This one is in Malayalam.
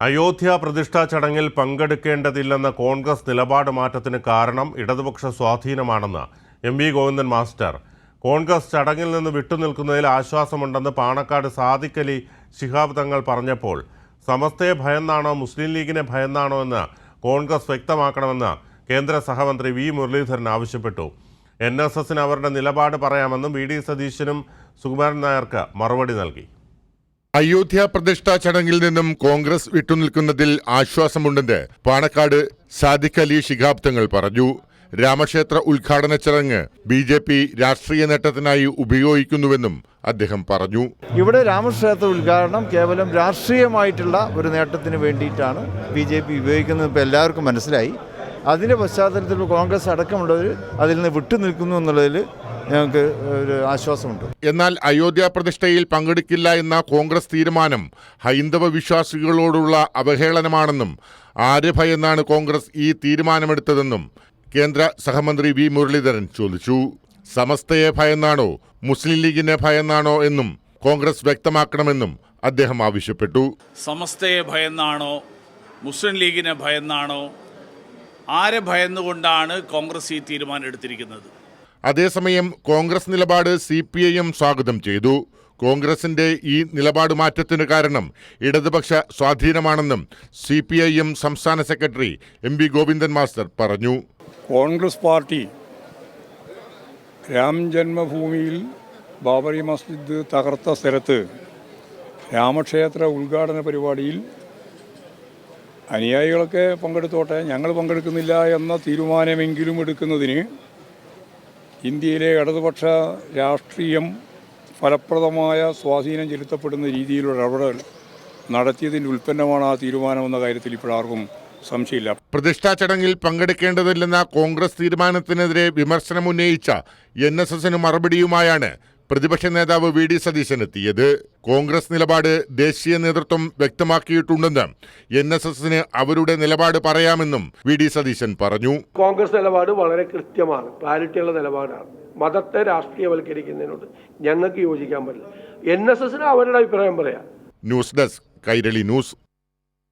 അയോധ്യ പ്രതിഷ്ഠാ ചടങ്ങിൽ പങ്കെടുക്കേണ്ടതില്ലെന്ന കോൺഗ്രസ് നിലപാട് മാറ്റത്തിന് കാരണം ഇടതുപക്ഷ സ്വാധീനമാണെന്ന് എം.വി. ഗോവിന്ദൻ മാസ്റ്റർ. കോൺഗ്രസ് ചടങ്ങിൽ നിന്ന് വിട്ടുനിൽക്കുന്നതിൽ ആശ്വാസമുണ്ടെന്ന് പാണക്കാട് സാദിഖ് അലി ശിഹാബ് തങ്ങൾ പറഞ്ഞപ്പോൾ സമസ്തയെ ഭയന്നാണോ മുസ്ലിം ലീഗിനെ ഭയന്നാണോ എന്ന് കോൺഗ്രസ് വ്യക്തമാക്കണമെന്ന് കേന്ദ്ര സഹമന്ത്രി വി മുരളീധരൻ ആവശ്യപ്പെട്ടു. NSSന് അവരുടെ നിലപാട് പറയാമെന്നും വി.ഡി. സതീശനും സുകുമാരൻ നായർക്ക് മറുപടി നൽകി. അയോധ്യ പ്രതിഷ്ഠാ ചടങ്ങിൽ നിന്നും കോൺഗ്രസ് വിട്ടുനിൽക്കുന്നതിൽ ആശ്വാസമുണ്ടെന്ന് പാണക്കാട് സാദിഖ് അലി ശിഹാബ് തങ്ങൾ പറഞ്ഞു. രാമക്ഷേത്ര ഉദ്ഘാടന ചടങ്ങ് BJP രാഷ്ട്രീയ നേട്ടത്തിനായി ഉപയോഗിക്കുന്നുവെന്നും അദ്ദേഹം പറഞ്ഞു. ഇവിടെ രാമക്ഷേത്ര ഉദ്ഘാടനം കേവലം രാഷ്ട്രീയമായിട്ടുള്ള ഒരു നേട്ടത്തിന് വേണ്ടിയിട്ടാണ് BJP ഉപയോഗിക്കുന്നത്. ഇപ്പോൾ എല്ലാവർക്കും മനസ്സിലായി. അതിൻ്റെ പശ്ചാത്തലത്തിൽ കോൺഗ്രസ് അടക്കമുള്ളവർ അതിൽ നിന്ന് വിട്ടുനിൽക്കുന്നു എന്നുള്ളതിൽ ഞങ്ങൾക്ക് ഒരു ആശ്വാസമുണ്ട്. എന്നാൽ അയോധ്യ പ്രതിഷ്ഠയിൽ പങ്കെടുക്കില്ല എന്ന കോൺഗ്രസ് തീരുമാനം ഹൈന്ദവ വിശ്വാസികളോടുള്ള അവഹേളനമാണെന്നും ആരെ ഭയന്നാണ് കോൺഗ്രസ് ഈ തീരുമാനമെടുത്തതെന്നും കേന്ദ്ര സഹമന്ത്രി വി മുരളീധരൻ ചോദിച്ചു. സമസ്തയെ ഭയന്നാണോ മുസ്ലിം ലീഗിനെ ഭയന്നാണോ എന്നും കോൺഗ്രസ് വ്യക്തമാക്കണമെന്നും അദ്ദേഹം ആവശ്യപ്പെട്ടു. സമസ്തയെ ഭയന്നാണോ മുസ്ലിം ലീഗിനെ ഭയന്നാണോ ആരെ ഭയന്നുകൊണ്ടാണ് കോൺഗ്രസ് ഈ തീരുമാനം എടുത്തിരിക്കുന്നത്? അതേസമയം കോൺഗ്രസ് നിലപാട് CPIM സ്വാഗതം ചെയ്തു. കോൺഗ്രസിന്റെ ഈ നിലപാട് മാറ്റത്തിന് കാരണം ഇടതുപക്ഷ സ്വാധീനമാണെന്നും CPIM സംസ്ഥാന സെക്രട്ടറി M.V. ഗോവിന്ദൻ മാസ്റ്റർ പറഞ്ഞു. കോൺഗ്രസ് പാർട്ടി രാം ജന്മഭൂമിയിൽ ബാബറി മസ്ജിദ് തകർത്ത സ്ഥലത്ത് രാമക്ഷേത്ര ഉദ്ഘാടന പരിപാടിയിൽ അനുയായികളൊക്കെ പങ്കെടുത്തോട്ടെ, ഞങ്ങൾ പങ്കെടുക്കുന്നില്ല എന്ന തീരുമാനമെങ്കിലും എടുക്കുന്നതിന് ഇന്ത്യയിലെ ഇടതുപക്ഷ രാഷ്ട്രീയം ഫലപ്രദമായ സ്വാധീനം ചെലുത്തപ്പെടുന്ന രീതിയിലുള്ള ഇടപെടൽ നടത്തിയതിൻ്റെ ഉൽപ്പന്നമാണ് ആ തീരുമാനമെന്ന കാര്യത്തിൽ ഇപ്പോഴാർക്കും സംശയമില്ല. പ്രതിഷ്ഠാ ചടങ്ങിൽ പങ്കെടുക്കേണ്ടതില്ലെന്ന കോൺഗ്രസ് തീരുമാനത്തിനെതിരെ വിമർശനമുന്നയിച്ച NSSന് മറുപടിയുമായാണ് പ്രതിപക്ഷ നേതാവ് V.D. സതീശൻ എത്തിയത്. കോൺഗ്രസ് നിലപാട് ദേശീയ നേതൃത്വം വ്യക്തമാക്കിയിട്ടുണ്ടെന്ന് NSSന് അവരുടെ നിലപാട് പറയാമെന്നും V.D. സതീശൻ പറഞ്ഞു. കോൺഗ്രസ് നിലപാട് വളരെ കൃത്യമാണ്, ക്ലാരിറ്റിയുള്ള നിലപാടാണ്. മതത്തെ രാഷ്ട്രീയവൽക്കരിക്കുന്നതിനോട് ഞങ്ങൾക്ക് യോജിക്കാൻ പറ്റില്ല. NSSന് അവരുടെ അഭിപ്രായം പറയാം. News desk Kairali news.